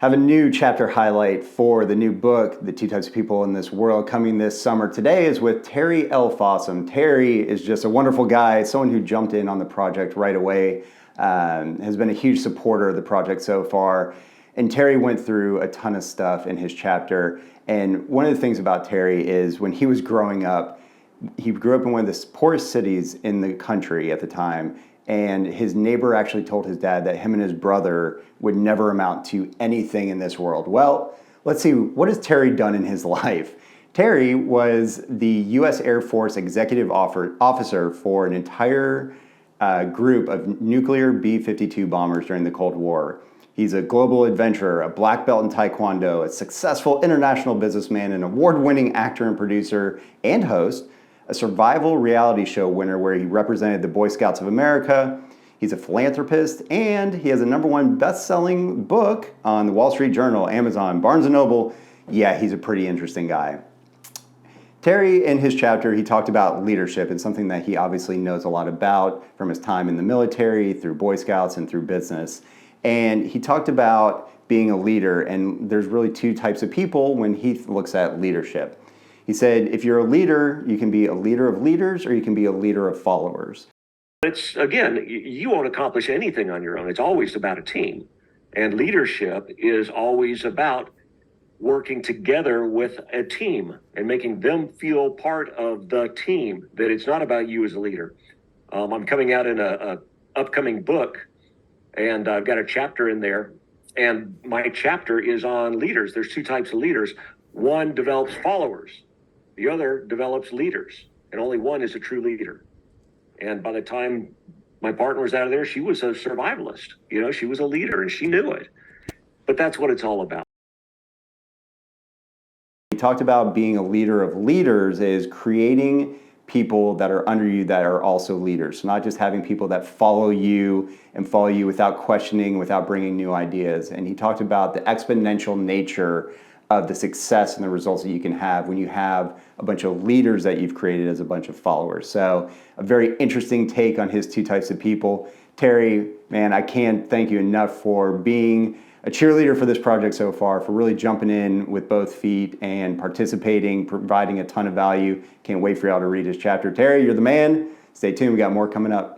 have a new chapter highlight for the new book, The Two Types of People in This World, coming this summer. Today is with Terry L. Fossum. Terry is just a wonderful guy, someone who jumped in on the project right away, has been a huge supporter of the project so far. And Terry went through a ton of stuff in his chapter. And one of the things about Terry is when he was growing up, he grew up in one of the poorest cities in the country at the time. And his neighbor actually told his dad that him and his brother would never amount to anything in this world. Well, let's see, what has Terry done in his life? Terry was the U.S. Air Force executive officer for an entire group of nuclear B-52 bombers during the Cold War. He's a global adventurer, a black belt in Taekwondo, a successful international businessman, an award-winning actor and producer and host, a survival reality show winner where he represented the Boy Scouts of America. He's a philanthropist, and he has a #1 best-selling book on the Wall Street Journal, Amazon, Barnes & Noble. Yeah, he's a pretty interesting guy. Terry, in his chapter, he talked about leadership and something that he obviously knows a lot about from his time in the military, through Boy Scouts, and through business. And he talked about being a leader, and there's really two types of people when he looks at leadership. He said, if you're a leader, you can be a leader of leaders or you can be a leader of followers. It's, again, you won't accomplish anything on your own. It's always about a team. And leadership is always about working together with a team and making them feel part of the team, that it's not about you as a leader. I'm coming out in a upcoming book, and I've got a chapter in there. And my chapter is on leaders. There's two types of leaders. One develops followers. The other develops leaders, and only one is a true leader. And by the time my partner was out of there, she was a survivalist. You know, she was a leader, and she knew it. But that's what it's all about. He talked about being a leader of leaders is creating people that are under you that are also leaders. So not just having people that follow you and follow you without questioning, without bringing new ideas. And he talked about the exponential nature of the success and the results that you can have when you have a bunch of leaders that you've created as a bunch of followers. So a very interesting take on his two types of people. Terry, man, I can't thank you enough for being a cheerleader for this project so far, for really jumping in with both feet and participating, providing a ton of value. Can't wait for y'all to read his chapter. Terry, you're the man. Stay tuned, we got more coming up.